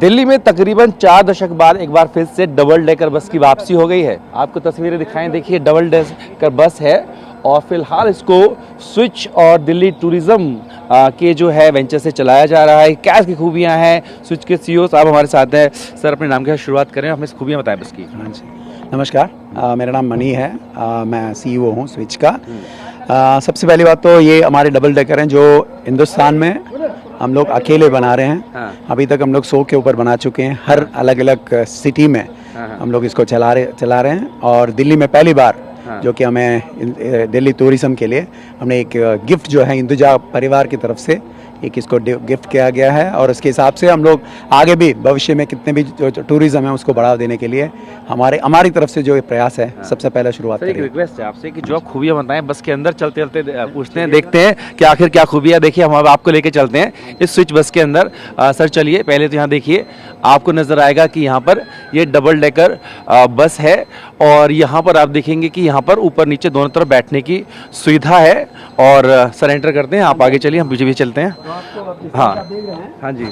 दिल्ली में तकरीबन 4 दशक बाद एक बार फिर से डबल डेकर बस की वापसी हो गई है। आपको तस्वीरें दिखाएं, देखिए डबल डेकर बस है और फिलहाल इसको स्विच और दिल्ली टूरिज्म के जो है वेंचर से चलाया जा रहा है। क्या इसकी खूबियां हैं, स्विच के सीईओ साहब हमारे साथ हैं। सर, अपने नाम के साथ शुरुआत करें, हमें खूबियां बताएं बस की। हाँ जी, नमस्कार। मेरा नाम मनी है। मैं सीईओ हूँ स्विच का। सबसे पहली बात तो ये हमारे डबल डेकर हैं जो हिंदुस्तान में हम लोग अकेले बना रहे हैं। हाँ। अभी तक हम लोग 100 के ऊपर बना चुके हैं। हर अलग अलग सिटी में हम लोग इसको चला रहे हैं और दिल्ली में पहली बार जो कि हमें दिल्ली टूरिज्म के लिए हमने एक गिफ्ट जो है हिंदुजा परिवार की तरफ से एक इसको गिफ्ट किया गया है और उसके हिसाब से हम लोग आगे भी भविष्य में कितने भी जो टूरिज्म है उसको बढ़ावा देने के लिए हमारी तरफ से जो प्रयास है सबसे पहले शुरुआत करेंगे। एक रिक्वेस्ट है आपसे कि जो आप खूबियां बताएं बस के अंदर चलते चलते पूछते हैं, देखते हैं कि आखिर क्या खूबियां। देखिए, हम अब आपको लेके चलते हैं इस स्विच बस के अंदर। सर चलिए, पहले तो यहाँ देखिए, आपको नजर आएगा कि यहाँ पर ये डबल डेकर बस है और यहाँ पर आप देखेंगे कि यहाँ पर ऊपर नीचे दोनों तरफ बैठने की सुविधा है। और सरेंडर करते हैं, आप आगे चलिए, हम पीछे भी चलते हैं। हाँ हाँ जी,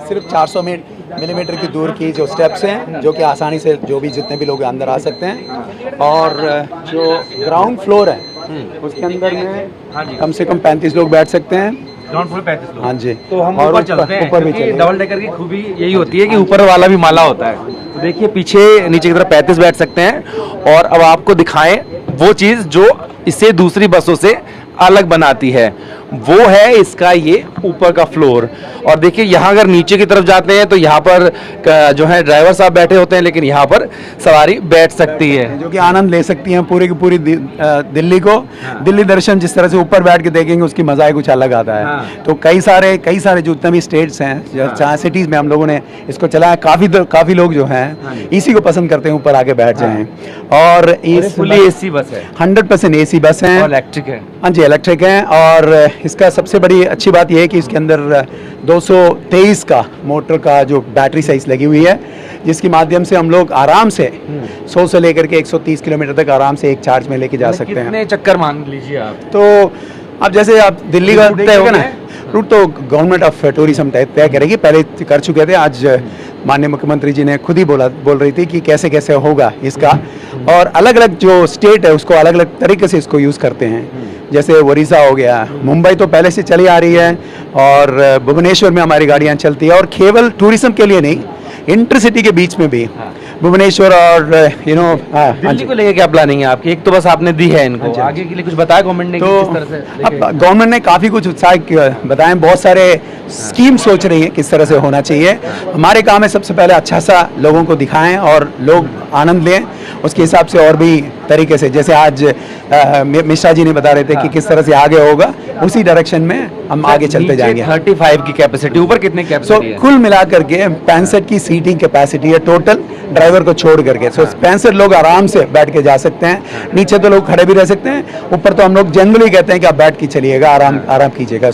सिर्फ 400 मिलीमीटर की दूर की जो स्टेप्स हैं जो कि आसानी से जो भी जितने भी लोग अंदर आ सकते हैं। और जो ग्राउंड फ्लोर है उसके अंदर में कम से कम 35 लोग बैठ सकते हैं। ग्राउंड फ्लोर 35 लोग। हाँ जी, तो हम और ऊपर चलते हैं ऊपर भी क्योंकि चलेंगे। डबल डेकर की खूबी यही होती है कि ऊपर वाला भी माला होता है। तो देखिए, पीछे नीचे की तरफ 35 बैठ सकते हैं। और अब आपको दिखाएं वो चीज़ जो इसे दूसरी बसों से अलग बनाती है, वो है इसका ये ऊपर का फ्लोर। और देखिए, यहाँ अगर नीचे की तरफ जाते हैं तो यहाँ पर जो है ड्राइवर साहब बैठे होते हैं, लेकिन यहाँ पर सवारी बैठ सकती है जो कि आनंद ले सकती हैं पूरी की पूरी दिल्ली को। दिल्ली दर्शन जिस तरह से ऊपर बैठ के देखेंगे उसकी मजा ही कुछ अलग आता है। तो कई सारे जो जितने भी स्टेट्स हैं, चाहे सिटीज में हम लोगों ने इसको चलाया। काफी लोग जो हैं इसी को पसंद करते हैं, ऊपर आके बैठ जाएं। और इस फुली एसी बस है, 100% एसी बस है, इलेक्ट्रिक है। हाँ जी, इलेक्ट्रिक है। और इसका सबसे बड़ी अच्छी बात यह है कि इसके अंदर 223 का मोटर का जो बैटरी साइज लगी हुई है, जिसके माध्यम से हम लोग आराम से 100 से लेकर के 130 किलोमीटर तक आराम से एक चार्ज में लेके जा सकते हैं। कितने चक्कर मान लीजिए आप? तो अब जैसे आप दिल्ली का तय होगा ना रूट, तो गवर्नमेंट ऑफ टूरिज्म तय करेगी। पहले कर चुके थे, आज माननीय मुख्यमंत्री जी ने खुद ही बोल रही थी कि कैसे कैसे होगा इसका। और अलग अलग जो स्टेट है उसको अलग अलग तरीके से इसको यूज़ करते हैं। जैसे ओडिशा हो गया, मुंबई तो पहले से चली आ रही है और भुवनेश्वर में हमारी गाड़ियाँ चलती है। और केवल टूरिज्म के लिए नहीं, इंटरसिटी के बीच में भी भुवनेश्वर और दिल्ली को लेकर क्या प्लानिंग है आपकी? एक तो बस आपने दी है इनको, आगे के लिए कुछ बताया गवर्नमेंट ने? तो किस तरह से अब गवर्नमेंट ने काफ़ी कुछ उत्साह बताएं, बहुत सारे स्कीम सोच रही है किस तरह से होना चाहिए। हमारे काम है सबसे पहले अच्छा सा लोगों को दिखाएं और लोग आनंद लें। उसके हिसाब से और भी तरीके से, जैसे आज मिश्रा जी ने बता रहे थे कि किस तरह से आगे होगा, उसी डायरेक्शन में हम आगे चलते जाएंगे। 35 की कैपेसिटी, ऊपर कितने कैपेसिटी है? कुल मिलाकर के 65 की सीटिंग कैपेसिटी है टोटल, ड्राइवर को छोड़ करके। 65 लोग आराम से बैठ के जा सकते हैं। नीचे तो लोग खड़े भी रह सकते हैं, ऊपर तो हम लोग जनरली कहते हैं कि आप बैठ के चलिएगा, आराम कीजिएगा।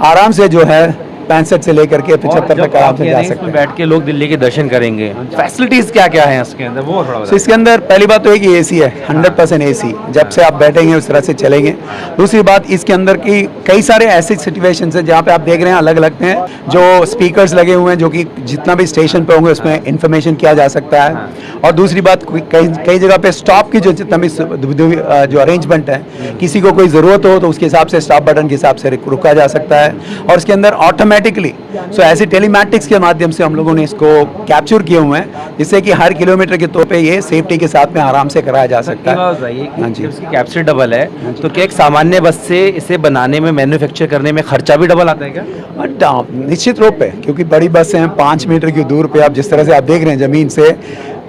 आराम से जो है 65 से लेकर के 75 तक आराम से जा सकते हैं। बैठ के लोग दिल्ली के दर्शन करेंगे। फैसिलिटीज क्या क्या है इसके अंदर, वो थोड़ा तो इसके अंदर पहली बात तो है कि एसी है, 100% एसी। जब से आप बैठेंगे उस तरह से चलेंगे। दूसरी बात, इसके अंदर की कई सारे ऐसे सिचुएशंस हैं जहाँ पे आप देख रहे हैं अलग अलग हैं, जो स्पीकर्स लगे हुए हैं जो कि जितना भी स्टेशन पे होंगे उसमें इंफॉर्मेशन किया जा सकता है। और दूसरी बात, कई जगह पे स्टॉप की जो जितना भी जो अरेंजमेंट है, किसी को कोई ज़रूरत हो तो उसके हिसाब से स्टॉप बटन के हिसाब से रुका जा सकता है। और इसके अंदर ऑटोमेटिकली ऐसे टेलीमैटिक्स के माध्यम से हम लोगों ने इसको कैप्चर किए हुए हैं, जिससे कि हर किलोमीटर के तौर पे ये सेफ्टी के साथ में आराम से कराया जा सकता है। हाँ जी, उसकी कैप्चर डबल है, तो क्या एक सामान्य बस से इसे बनाने में, मैन्युफैक्चर करने में खर्चा भी डबल आता है क्या? निश्चित रूप पे, क्योंकि बड़ी बस हैं 5 मीटर की दूर पे, आप जिस तरह से आप देख रहे हैं जमीन से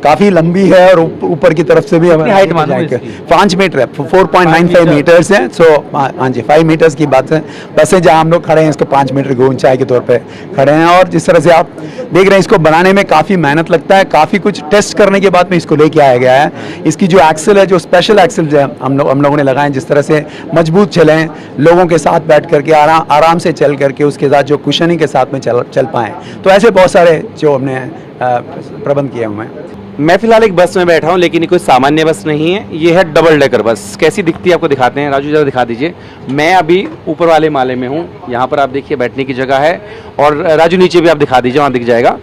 काफ़ी लंबी है और ऊपर की तरफ से भी हाइट 5 मीटर है, 4.95 मीटर्स है। सो हाँ जी, 5 मीटर्स की बात है। बसें जहाँ हम लोग खड़े हैं इसको 5 मीटर की ऊंचाई के तौर पे खड़े हैं। और जिस तरह से आप देख रहे हैं, इसको बनाने में काफ़ी मेहनत लगता है, काफ़ी कुछ टेस्ट करने के बाद में इसको लेके आया गया है। इसकी जो एक्सल है, जो स्पेशल एक्सल है हम लोगों ने लगाए, जिस तरह से मजबूत चलें, लोगों के साथ बैठ करके आराम से चल करके उसके साथ जो कुशनिंग के साथ में चल पाएँ। तो ऐसे बहुत सारे जो हमने प्रबंध किया हूँ मैं फिलहाल एक बस में बैठा हूँ, लेकिन ये कोई सामान्य बस नहीं है, ये है डबल डेकर बस। कैसी दिखती है आपको दिखाते हैं। राजू जरा दिखा दीजिए। मैं अभी ऊपर वाले माले में हूँ, यहाँ पर आप देखिए बैठने की जगह है, और राजू नीचे भी आप दिखा दीजिए, वहाँ दिख जाएगा।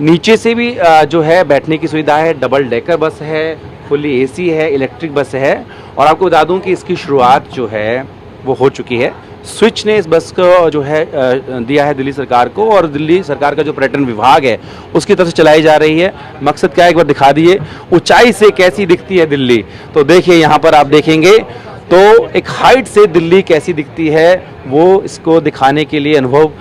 नीचे से भी जो है बैठने की सुविधा है। डबल डेकर बस है, फुल्ली एसी है, इलेक्ट्रिक बस है। और आपको बता दूं कि इसकी शुरुआत जो है वो हो चुकी है। स्विच ने इस बस को जो है दिया है दिल्ली सरकार को, और दिल्ली सरकार का जो पर्यटन विभाग है उसकी तरफ से चलाई जा रही है। मकसद क्या है, एक बार दिखा दिए ऊंचाई से कैसी दिखती है दिल्ली। तो देखिए यहाँ पर आप देखेंगे तो एक हाइट से दिल्ली कैसी दिखती है, वो इसको दिखाने के लिए, अनुभव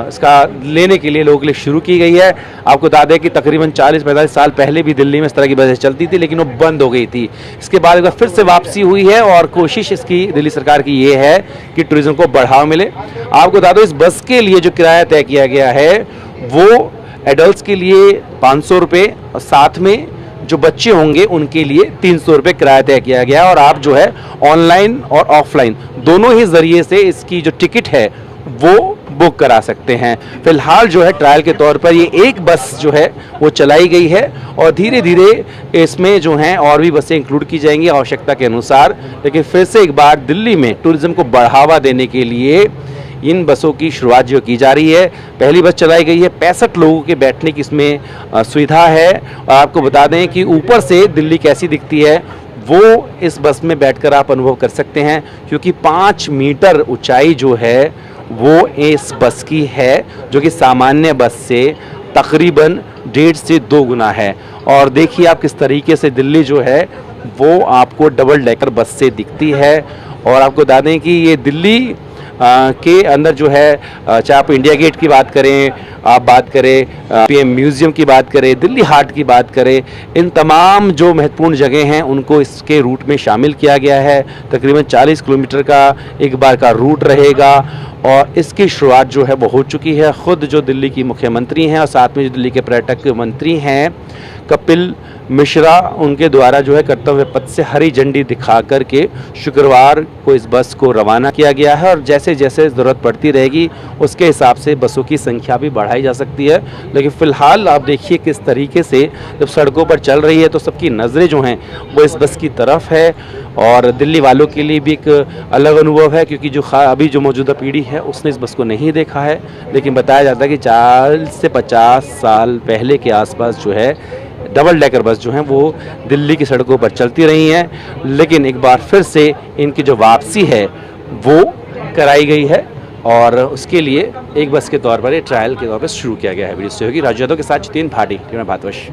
इसका लेने के लिए लोगों के लिए शुरू की गई है। आपको बता दें कि तकरीबन 40-45 साल पहले भी दिल्ली में इस तरह की बसें चलती थी, लेकिन वो बंद हो गई थी। इसके बाद एक बार फिर से वापसी हुई है, और कोशिश इसकी दिल्ली सरकार की ये है कि टूरिज्म को बढ़ावा मिले। आपको बता दो इस बस के लिए जो किराया तय किया गया है वो एडल्ट्स के लिए 500 रुपये, और साथ में जो बच्चे होंगे उनके लिए 300 रुपये किराया तय किया गया है। और आप जो है ऑनलाइन और ऑफलाइन दोनों ही जरिए से इसकी जो टिकट है वो बुक करा सकते हैं। फिलहाल जो है ट्रायल के तौर पर ये एक बस जो है वो चलाई गई है, और धीरे धीरे इसमें जो हैं और भी बसें इंक्लूड की जाएंगी आवश्यकता के अनुसार। लेकिन फिर से एक बार दिल्ली में टूरिज्म को बढ़ावा देने के लिए इन बसों की शुरुआत जो की जा रही है। पहली बस चलाई गई है, 65 लोगों के बैठने की इसमें सुविधा है। और आपको बता दें कि ऊपर से दिल्ली कैसी दिखती है वो इस बस में बैठकर आप अनुभव कर सकते हैं, क्योंकि 5 मीटर ऊंचाई जो है वो इस बस की है, जो कि सामान्य बस से तकरीबन 1.5 से 2 गुना है। और देखिए आप किस तरीके से दिल्ली जो है वो आपको डबल डेकर बस से दिखती है। और आपको बता दें कि ये दिल्ली के अंदर जो है, चाहे आप इंडिया गेट की बात करें, आप बात करें पीएम म्यूज़ियम की बात करें, दिल्ली हाट की बात करें, इन तमाम जो महत्वपूर्ण जगह हैं उनको इसके रूट में शामिल किया गया है। तकरीबन 40 किलोमीटर का एक बार का रूट रहेगा, और इसकी शुरुआत जो है वो हो चुकी है। ख़ुद जो दिल्ली की मुख्यमंत्री हैं और साथ में जो दिल्ली के पर्यटक मंत्री हैं कपिल मिश्रा, उनके द्वारा जो है कर्तव्य पथ से हरी झंडी दिखा करके शुक्रवार को इस बस को रवाना किया गया है। और जैसे जैसे ज़रूरत पड़ती रहेगी उसके हिसाब से बसों की संख्या भी बढ़ाई जा सकती है। लेकिन फ़िलहाल आप देखिए किस तरीके से जब सड़कों पर चल रही है तो सबकी नज़रें जो हैं वो इस बस की तरफ है। और दिल्ली वालों के लिए भी एक अलग अनुभव है, क्योंकि जो अभी जो मौजूदा पीढ़ी है उसने इस बस को नहीं देखा है। लेकिन बताया जाता है कि 40 से 50 साल पहले के आसपास जो है डबल डेकर बस जो हैं वो दिल्ली की सड़कों पर चलती रही हैं। लेकिन एक बार फिर से इनकी जो वापसी है वो कराई गई है, और उसके लिए एक बस के तौर पर, ट्रायल के तौर पर शुरू किया गया है। वीडियो से होगी राजू यादव के साथ जितेंद्र भाटी, भारतवर्ष।